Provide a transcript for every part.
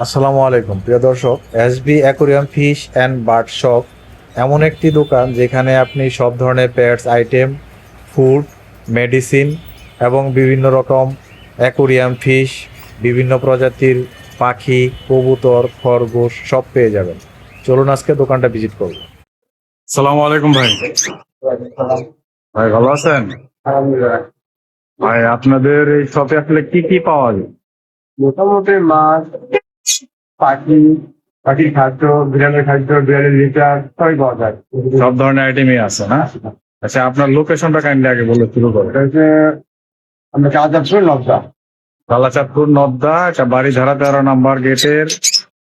আসসালামু আলাইকুম প্রিয় দর্শক, SB aquarium fish and bird shop এমন একটি দোকান যেখানে আপনি সব ধরনের পেটস আইটেম, ফুড, মেডিসিন এবং বিভিন্ন রকম অ্যাকোরিয়াম ফিশ, বিভিন্ন প্রজাতির পাখি, কবুতর, খরগোশ সব পেয়ে যাবেন। চলুন আজকে দোকানটা ভিজিট করব। সালাম আলাইকুম ভাই। ভাই ভালো আছেন? আলহামদুলিল্লাহ। ভাই আপনাদের এই শপে আসলে কি কি পাওয়া যায়? মোটামুটি মাছ, পাখি, পাখির খাদ্য, বিড়ালের খাদ্য, বিড়ালের লিটার সবই পাওয়া যায়। সব ধরনের আইটেমই আছে না? আচ্ছা, আপনার লোকেশনটা কাইন্ডলি আগে বলে শুরু করেন। এটা হচ্ছে আমরা কাজাপুর লবদা। কালাচাঁদপুর নবদা, এটা বাড়িধারা 13 নম্বর গেটের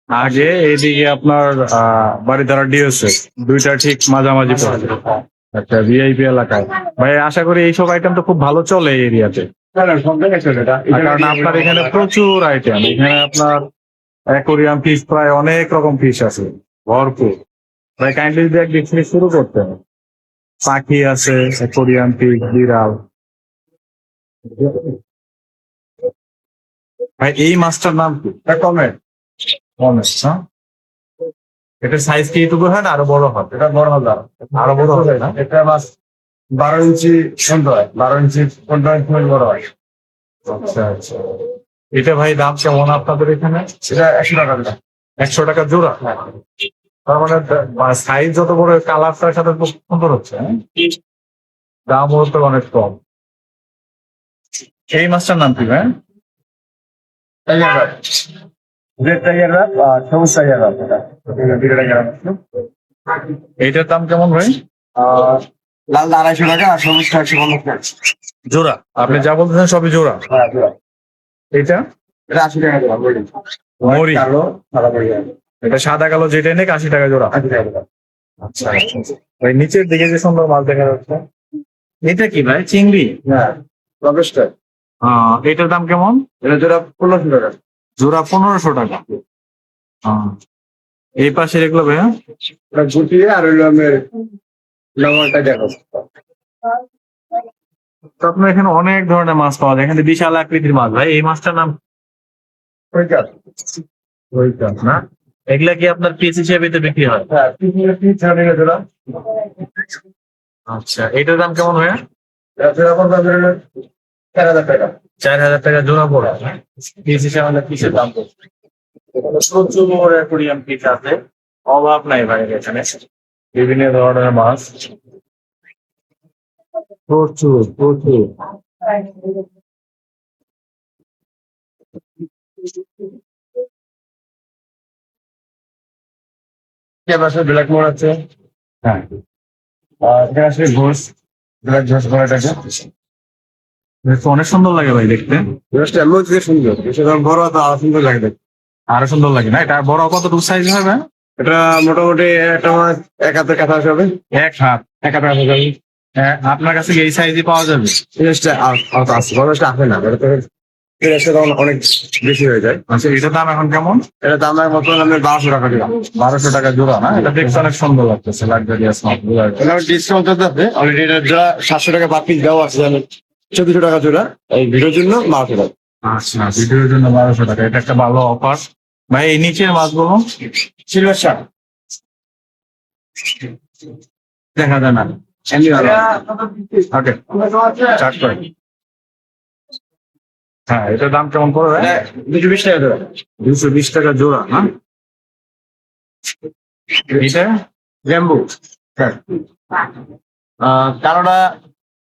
আগে, এইদিকে আপনার বাড়িধারা ডিওসি দুইটা ঠিক মাঝামাঝি পড়ে। আচ্ছা, ভিআইপি এলাকায়। ভাই আশা করি এইসব আইটেম তো খুব ভালো চলে এই এরিয়াতে, সব জায়গায় চলে এটা। কারণ আপনার এখানে প্রচুর আইটেম। এখানে আপনার অ্যাকোরিয়াম ফিশ প্রায় অনেক রকম ফিশ আছে, ভরপুর। ভাই কাইন্ডলি যদি একদিক থেকে শুরু করতেন। পাখি আছে, অ্যাকোরিয়াম ফিশ, বিড়াল। ভাই এই মাছটার নাম কি? এটা কমেট। কমেট, হ্যাঁ? এটার সাইজ কি এইটুকু হয় না আরো বড় হয়? এটা বড় হাজার। আরো বড় হবে না? এটা মাছ 12 ইঞ্চি পর্যন্ত হয়, 12 ইঞ্চি 15 ইঞ্চি বড় হয়। আচ্ছা আচ্ছা। এটা ভাই দাম কেমন আপনাদের এখানে? এটা 100 টাকা দিলাম। 100 টাকা জোড়া? তার মানে সাইজ যত বড়, কালারটার সাথে খুব সুন্দর হচ্ছে, হ্যাঁ? দাম তো অনেক কম। এই মাছটার নাম কি ভাই? টাইগার রাত, রেড টাইগার রাত আর সবুজ টাইগার রাত। এটা দুটো টাইগার রাত। এইটার দাম কেমন ভাই? আর লাল 250 টাকা আর সবুজটা 150 টাকা। জোড়া? আপনি যা বলতেছেন সবই জোড়া? হ্যাঁ জোড়া। এটা এটা 80 টাকা দিলাম। মরি? কালো সাদা পড়ে যাবে। এটা সাদা কালো যেটা নেই 80 টাকা জোড়া? 80 টাকা দিলাম। আচ্ছা আচ্ছা। ভাই নিচের দিকে যে সুন্দর মাছ দেখা যাচ্ছে, এটা কি ভাই? চিংড়ি? হ্যাঁ রবেস্টার। এটার দাম কেমন? এটা জোড়া 1500 টাকা। জোড়া 1500 টাকা। এই পাশের এগুলো ভাইয়া? এটা গুটিয়ে আর হইলো আমার লবণটা দেখো। তো আপনার এখানে অনেক ধরনের মাছ পাওয়া যায়, এখানে বিশাল আকৃতির মাছ। ভাই এই মাছটার নাম? ওইটা। ওইটা না? এগুলা কি আপনার পিস হিসেবে তো বিক্রি হয়? হ্যাঁ 3 জোড়া। আচ্ছা, এটার দাম কেমন ভাইয়া? এটা জোড়া পড়বে হলো 4000 টাকা। 4000 টাকা জোড়া পড়ে। পিস হিসেবে হলে পিসের দাম পড়বে। এখানে প্রচুর অ্যাকোরিয়াম পিস আছে, অভাব নাই ভাই এখানে। বিভিন্ন ধরনের মাছ, প্রচুর প্রচুর। পাশে ব্ল্যাক মোর আছে। হ্যাঁ, আর এখানে আছে ঘোষ, ব্ল্যাক ঘোষ করাটাকে। এটা তো অনেক সুন্দর লাগে ভাই দেখতে। ঘোষটা এমন থেকে সুন্দর, সেটা বড় তো আরো সুন্দর লাগে দেখতে। আরো সুন্দর লাগে না? এটা বড় কতটুকু সাইজ হবে ভাই? এটা মোটামুটি একটা মাছ 1 হাতের কাছে হবে। এক হাত? 1 হাতের কাছে যাবে। হ্যাঁ, আপনার কাছে কি এই সাইজই পাওয়া যাবে? জিনিসটা আছে, বড়টা আসে না। এটা তো জিনিসটা তখন অনেক বেশি হয়ে যায়। আচ্ছা, এটার দাম এখন কেমন? এটা দামের মতো আমি 1200 টাকা দিলাম। 1200 টাকা জোড়া না? এটা দেখতে অনেক সুন্দর লাগতেছে, লাক্সারিয়াস মাছ। এটা ডিসকাউন্ট আছে অলরেডি। এটা জোড়া 700 টাকা বাদ পিস দেওয়া আছে, জানেন 1400 টাকা জোড়া। এই ভিডিওর জন্য 1200 টাকা। আচ্ছা, ভিডিওর জন্য 1200 টাকা, এটা একটা ভালো অফার। ভাই এই নিচের মাছগুলো সিলভার শার্ক দেখা যায় না? ওকে, চার্জ করে। হ্যাঁ, এটার দাম কেমন পড়বে? 220 টাকা জোড়া। 220 টাকা জোড়া না? এটা র্যাম্বো। হ্যাঁ কালোটা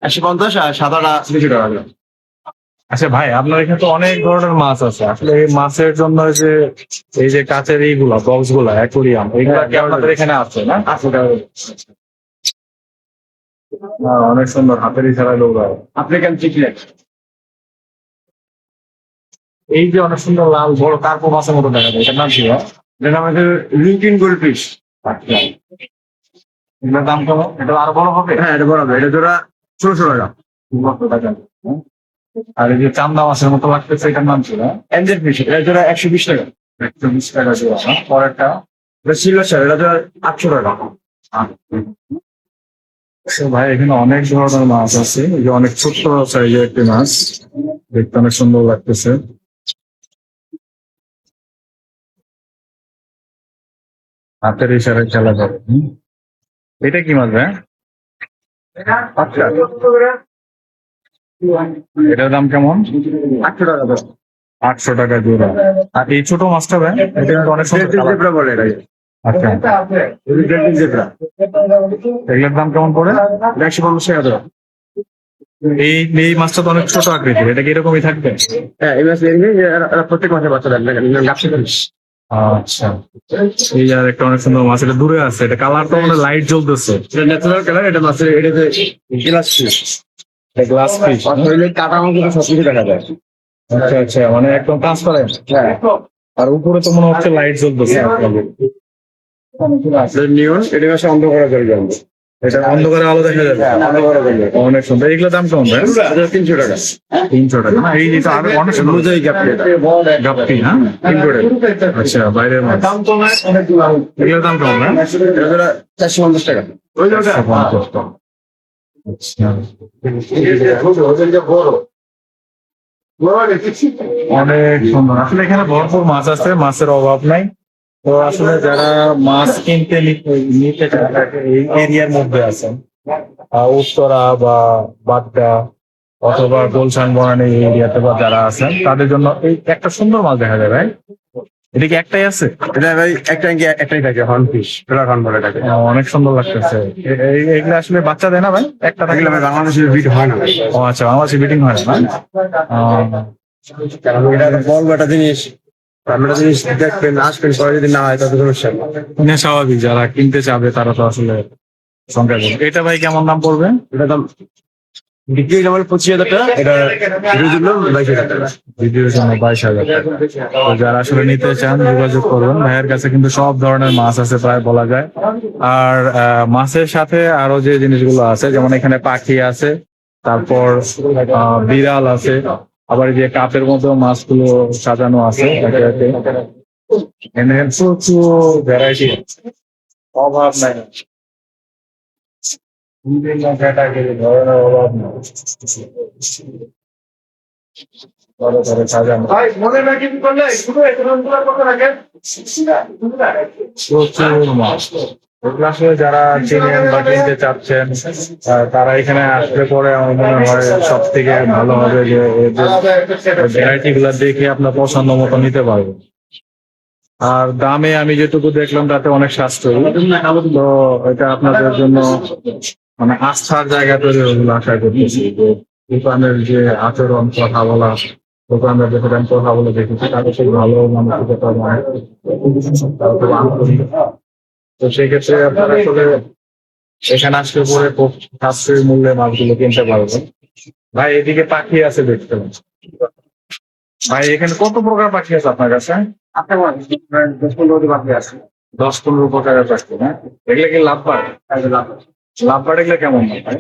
150 আর সাদাটা 200 টাকা জোড়া। আচ্ছা ভাই, আপনার এখানে তো অনেক ধরনের মাছ আছে। আসলে এই মাছের জন্য এই যে কাচের এইগুলা বক্স গুলা, অ্যাকোরিয়াম, এইগুলা কি আপনাদের এখানে আছে না? 800 টাকা। অনেক সুন্দর, হাতের ইশারায় লোক। African chiclet. এই যে অনেক সুন্দর লাল বড় কার্পো মাছের মতো দেখা যায়, এটার নাম কি ভাই? এটার নাম হচ্ছে লিঙ্কিন গোল্ডফিশ। আচ্ছা, এটার দাম কেমন? এটা আরো বড় হবে? হ্যাঁ এটা বড় হবে। এটা জোড়া 1600 টাকা। 200 টাকা। আর এই যে চান্দা মাছের মতো লাগতেছে, এটার নাম ছিল এঞ্জেল ফিশ। এটা জোড়া 120 টাকা। 120 টাকা জোড়া না? পরেরটা এটা সিলভার শার্ক। এটা জোড়া 800 টাকা। ভাই এখানে অনেক ধরনের মাছ আছে, এই যে অনেক ছোট্ট সাইজের একটি মাছ, দেখতে অনেক সুন্দর লাগতেছে। হাতের ইশারায় খেলা করে। এটা কি মাছ ভাই? আচ্ছা, এটার দাম কেমন? 800 টাকা। 800 টাকা জোড়া। আর এই ছোট মাছটা ভাই, এটা কিন্তু অনেক সুন্দর ডেল্টিন colour। জেব্রা বলে এটাকে। আচ্ছা, ডেল্টিন জেব্রা। এগুলোর দাম কেমন পড়ে? 150 টাকা ধরো। এই এই মাছটা তো অনেক ছোট আকৃতির, এটা কি এরকমই থাকবে? হ্যাঁ, এই মাছ এর এরা প্রত্যেক মাসে বাচ্চা দেন, ব্যবসা করিস। আচ্ছা, এই আর একটা অনেক সুন্দর মাছ, এটা দূরে আছে, এটা কালারটা মানে লাইট জ্বলতেছে। এটা ন্যাচারাল কালার, এটা মাছের এটাতে গ্লাস ফিশ। Glass fish. শরীরে কাটা অংশ সবকিছু দেখা যায়। আচ্ছা আচ্ছা, মানে একদম ট্রান্সপারেন্ট। হ্যাঁ, আর উপরে তো মনে হচ্ছে লাইট জ্বলতেছে। নিয়ন এটা মাসে অন্ধকারে করে যাবে। এটা অন্ধকারে আলো দেখা যাবে। হ্যাঁ, অন্ধকারে করে যাবে। অনেক সুন্দর। এগুলোর দাম কেমন ভাই? এটা 300 টাকা। 300 টাকা না? এই যেটা আরো অনেক সুন্দর অনুযায়ী গাপ্পি এটা। গাপ্পি, হ্যাঁ? 300 টাকা। আচ্ছা, বাইরের মাছ। এগুলোর দাম কেমন ভাই? এটা ধরো 450 টাকা। ওই যে ওটা। 450 টাকা। আচ্ছা, অনেক সুন্দর। আসলে এখানে ভরপুর মাছ আছে, মাছের অভাব নাই। তো আসলে যারা মাছ কিনতে নিতে চান, এই এরিয়ার মধ্যে আছেন, উত্তরা বা বাড্ডা অথবা গুলশান বনানী এই এরিয়াতে বা যারা আছেন, তাদের জন্য এই একটা সুন্দর মাছ দেখা যায় ভাই। এটা কি একটাই আছে? এটা ভাই একটাই থাকে, হর্নফিশ, ফেলার হর্ন বলে এটাকে। অনেক সুন্দর লাগতেছে। এগুলো আসলে বাচ্চা দেয় না ভাই? একটা এগুলো থাকলে ভাই বাংলাদেশের বিট হয় না ভাই। ও আচ্ছা, বাংলাদেশে বিটিং হয় না? কারণ এটা বলবো একটা জিনিস, আমরা একটা জিনিস দেখবেন, আসবেন, পরে যদি না হয় তাতে সমস্যা নেই। না, স্বাভাবিক, যারা কিনতে চাবে তারা তো আসলে সংখ্যা করবে। এটা ভাই কেমন দাম পড়বে? এটা দাম বিক্রি কেমন 25,000 টাকা, এটা ভিডিও জন্য 22,000 টাকা। ভিডিওর জন্য 22,000 টাকা। তো যারা আসলে নিতে চান যোগাযোগ করবেন, ভাইয়ের কাছে কিন্তু সব ধরনের মাছ আছে প্রায় বলা যায়। আর মাছের সাথে আরো যে জিনিসগুলো আছে, যেমন এখানে পাখি আছে, তারপর বিড়াল আছে, আবার এই যে কাপের মতো মাছগুলো সাজানো আছে একে একে। এখানে প্রচুর ভ্যারাইটি, অভাব নাই, বিভিন্ন ক্যাটাগরি ধরনের অভাব নেই। বড় করে সাজানো ভাই মনে রাখি কি করলে শুধু এতগুলো কথা রাখেন। প্রচুর মাছ। এগুলো আসলে যারা চিনেন বা কিনতে চাচ্ছেন, তারা এখানে আসলে পরে আমার মনে হয় সব থেকে ভালো হবে যে ভ্যারাইটি গুলা দেখে আপনার পছন্দ মতো নিতে পারবেন। আর দামে আমি যেটুকু দেখলাম তাতে অনেক সাশ্রয়ী। তো এটা আপনাদের জন্য মানে আস্থার জায়গা তৈরি হবে বলে আশা করতেছি। যে দোকানের যে আচরণ, কথা বলা, দোকানদার যখন আমি কথা বলে দেখেছি, তাদের খুব ভালো মানসিকতা, তারা খুব আন্তরিক। তো সেই ক্ষেত্রে আপনারা আসলে এখানে আসলে পরে খুব সাশ্রয়ী মূল্যে মাছগুলো কিনতে পারবেন। ভাই এদিকে পাখি আছে দেখতে পাচ্ছি। ভাই এখানে কত প্রকার পাখি আছে আপনার কাছে? আপনার 10-15টি বাকি আছে। 10-15 প্রকারের পাখি, হ্যাঁ? এগুলো কি লাভবার? লাভবার এগুলো কেমন দাম ভাই?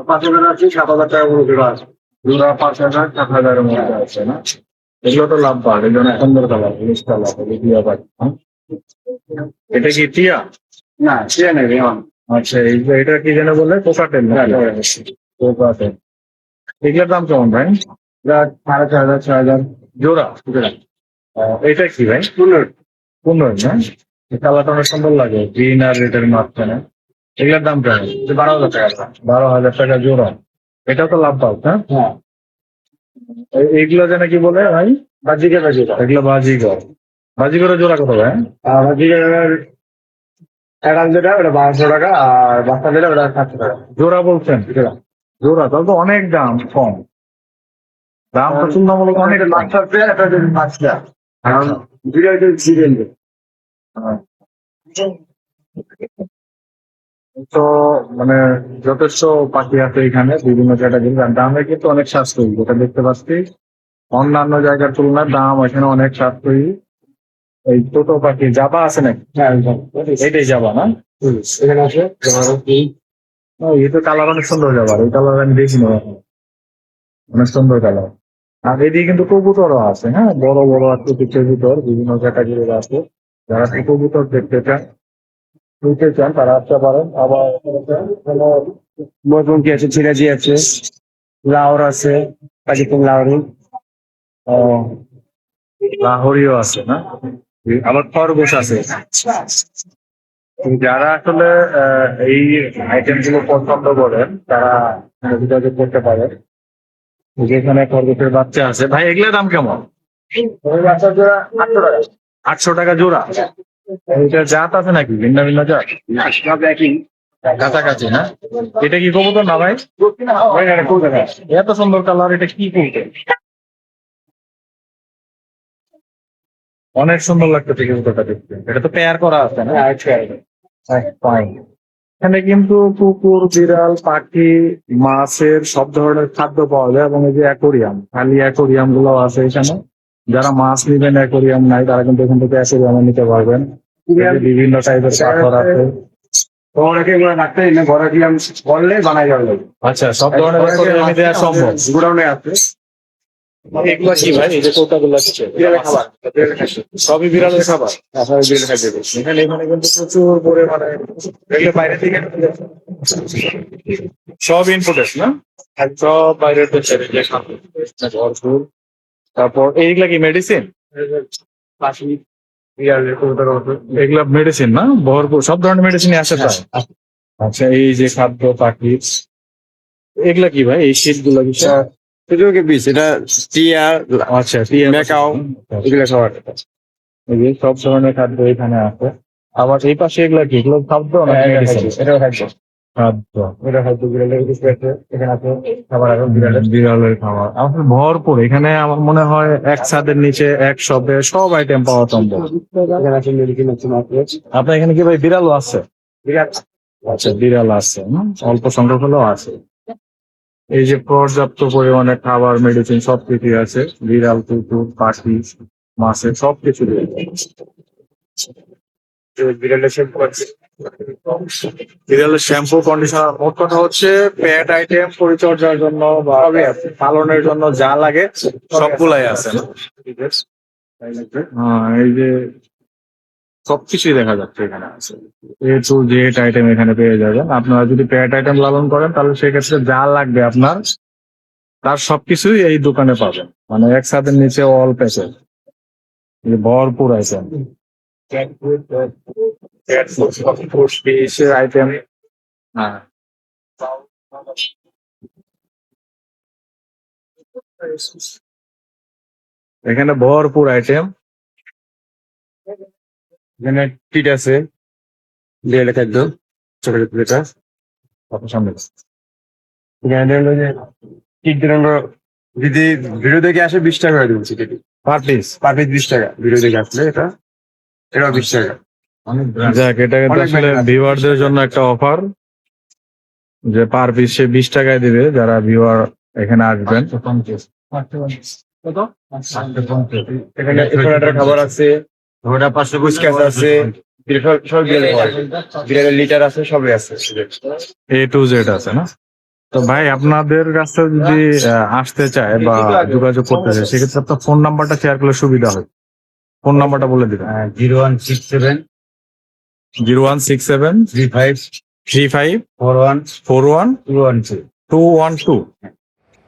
5,000 আছে, 7,000 টাকা করে জোড়া আছে। জোড়া 5,000-7,000 এর মধ্যে আছে না? এগুলো তো লাভবার, এগুলো অনেক সুন্দর কালার, জিনিস কালার, টিয়া পাখি, হ্যাঁ? এটা কি টিয়া? না, সে নেই এমন। আচ্ছা, এটা কি যেন বলে? কোকাটেল না? কোকাটেল। এগুলোর দাম কেমন ভাই? এটা 4,500, 6,000 জোড়া? এটা কি ভাই? 15 না? এই কালারটা অনেক সুন্দর লাগে, গ্রিন আর রেডের মাঝখানে। এগুলোর দাম কেমন? 12,000 টাকা। 12,000 টাকা জোড়া। এটাও তো লাভ পাও, হ্যাঁ? হ্যাঁ, এইগুলো যেন কি বলে ভাই? বাজিকে বাজিকা। এগুলো বাজিগর। বাজিগরের জোড়া কত ভাই? বাজিকার অ্যাডাল্ট যেটা ওটা 1,200 টাকা, আর বাচ্চা যেটা ওটা 700 টাকা। জোড়া বলছেন? জোড়া তাহলে তো অনেক দাম কম। দাম তো তুলনামূলক অনেক কম। মাস্টার পেয়ার, একটা হচ্ছে বাচ্চা। কারণ দুইটা হচ্ছে সিরিয়াল। তো মানে যথেষ্ট পাখি আছে এখানে বিভিন্ন ক্যাটাগরি, আর দামে কিন্তু অনেক সাশ্রয়ী, যেটা দেখতে পাচ্ছি অন্যান্য জায়গার তুলনায় দাম এখানে অনেক সাশ্রয়ী। এই ছোট পাখি জাবা আছে নাকি? হ্যাঁ, এইটাই জাবা না? এখানে আছে এই তো কালার অনেক সুন্দর জাবার, এই কালার আমি দেখিনি এখনো। অনেক সুন্দর কালার। আর এদিকে কিন্তু কবুতরও আছে, হ্যাঁ, বড় বড় আকৃতির কবুতর বিভিন্ন ক্যাটাগরির আছে। যারা এই কবুতর দেখতে চান, নিতে চান, তারা আসতে পারেন। আবার ময়ূরপঙ্খী আছে, সিরাজি আছে, লাউর আছে, পাকিস্তান লাউরি। লাহোরিও আছে না? আবার খরগোশ আছে। যারা আসলে এই আইটেম গুলো পছন্দ করেন তারা যোগাযোগ করতে পারেন। যেখানে খরগোশের বাচ্চা আছে, ভাই এগুলোর দাম কেমন? ওই বাচ্চার জোড়া 800 টাকা। 800 টাকা জোড়া। এটা জাত আছে নাকি ভিন্ন ভিন্ন জাত? সব একই। কাছাকাছি না? এটা কি কবুতর না ভাই? ওই না, কোন জায়গায়? এত সুন্দর কালার, এটা কি কবুতর? অনেক সুন্দর লাগতেছে কবুতরটা দেখতে। এটা তো পেয়ার করা আছে না? হ্যাঁ, আচ্ছা। Fine. এখানে কিন্তু কুকুর, বিড়াল, পাখি, মাছের সব ধরনের খাদ্য পাওয়া যায় এবং এই যে অ্যাকোরিয়াম, খালি অ্যাকোরিয়াম গুলো আছে এখানে। যারা মাছ নিবেন, অ্যাকোরিয়াম নাই, তারা কিন্তু এখান থেকে অ্যাকোরিয়ামে নিতে পারবেন। এই যে বিভিন্ন টাইপের পাথর আছে। ওনাকে এগুলো রাখতে এনে ঘরে কি আমি বললে বানাই যাবে। আচ্ছা, সব ধরনের অ্যাকোরিয়ামে দেওয়া সম্ভব। গোডাউনে আছে। এগুলো কি ভাই? এই যে কৌটাগুলো আছে, বিড়ালের খাবার। বিড়ালের খাবার। সবই বিড়ালের খাবার। আপনার বিড়ালের খাবার দেবে। এখানে কিন্তু প্রচুর পরিমাণে এগুলো বাইরে থেকে সব ইনপুটেড না? সব বাইরের দেশের এই যে খাদ্য, ভরপুর। তারপর এইগুলা কি মেডিসিন? পাশি বিড়ালের কবুতর আছে। এগুলা মেডিসিন না? ভরপুর সব ধরনের মেডিসিনই আছে তাই? আচ্ছা, এই যে খাদ্য পাখি, এগুলা কি ভাই? এই শীট গুলা কি সব? সুযোগে বিষ এটা টিয়া আচ্ছা, টিয়া মেকাও এগুলো খাবার। এই যে সব ধরনের খাদ্য এখানে আছে। আবার এই পাশে এগুলা কি? এগুলো খাদ্য না মেডিসিন? এটাও থাকবে। খাদ্য। এটা হয়তো বিড়ালের কিছু আছে। এখানে আছে খাবার আছে বিড়ালের। বিড়ালের খাবার আমাদের ভরপুর। এখানে আমার মনে হয় এক ছাদের নিচে এক শপে সব আইটেম পাওয়া সম্ভব। এখানে আছে মেডিসিন আছে মাত্র। আপনার এখানে কি ভাই বিড়ালও আছে? বিড়াল আচ্ছা, বিড়াল আছে, অল্প সংখ্যক হলেও আছে। এই যে পর্যাপ্ত পরিমাণে খাবার, মেডিসিন সবকিছু আছে। বিড়াল, কুকুর, পাখি, মাছের সবকিছু বিড়ালের শ্যাম্পু আছে। বিড়ালের শ্যাম্পু, কন্ডিশনার, মোট কথা হচ্ছে পেট আইটেম পরিচর্যার জন্য বা পালনের জন্য যা লাগে সবগুলাই আছে না? হ্যাঁ, এই যে সবকিছুই দেখা যাচ্ছে এখানে আছে। A to Z আইটেম এখানে পেয়ে যাবেন। আপনারা যদি পেট আইটেম লালন করেন তাহলে সেক্ষেত্রে যা লাগবে আপনার, তার সবকিছুই এই দোকানে পাবেন। মানে এক ছাদের নিচে অল প্যাকেজ, ভরপুর আইটেম। আইটেম। হ্যাঁ, এখানে ভরপুর আইটেম। এখানে টিট আছে বিড়ালের খাদ্য ছোট ছোট যেটা। আপনার সামনে এখানে হলো যে টিট দিন যদি ভিডিও দেখে আসে 20 টাকা করে দিচ্ছি TT per piece. Per piece 20 টাকা ভিডিও দেখে আসলে এটাও 20 টাকা। যাক, এটা কিন্তু অনেক আসলে benefit। ভিউয়ারদের জন্য একটা অফার, যে পার পিস সে 20 টাকায় দিবে যারা ভিউয়ার এখানে আসবেন। কত? এখানে এখানে খাবার আছে, ঘোড়া 500 গুসকাস আছে, সব বিড়ালের খাবার। বিড়ালের লিটার আছে, সবই আছে। A to Z আছে না? তো ভাই আপনাদের কাছে যদি আসতে চায় বা যোগাযোগ করতে চায় সেক্ষেত্রে আপনার ফোন নাম্বারটা শেয়ার করলে সুবিধা হয়। ফোন নাম্বারটা বলে দিবেন। 0167 0167 35 35 41 41 212। 212।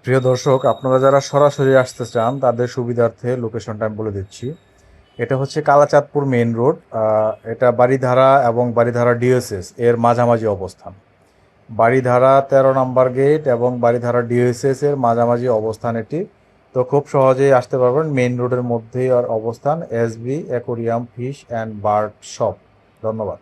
প্রিয় দর্শক, আপনারা যারা সরাসরি আসতে চান তাদের সুবিধার্থে লোকেশনটা আমি বলে দিচ্ছি। এটা হচ্ছে কালাচাঁদপুর মেইন রোড। এটা বাড়িধারা এবং বাড়িধারা ডিওএসএস এর মাঝামাঝি অবস্থান। বাড়িধারা 13 নম্বর গেট এবং বাড়িধারা ডিওএসএস এর মাঝামাঝি অবস্থান এটি। তো খুব সহজেই আসতে পারবেন। মেইন রোডের মধ্যেই আর অবস্থান SB aquarium fish and bird shop. ধন্যবাদ।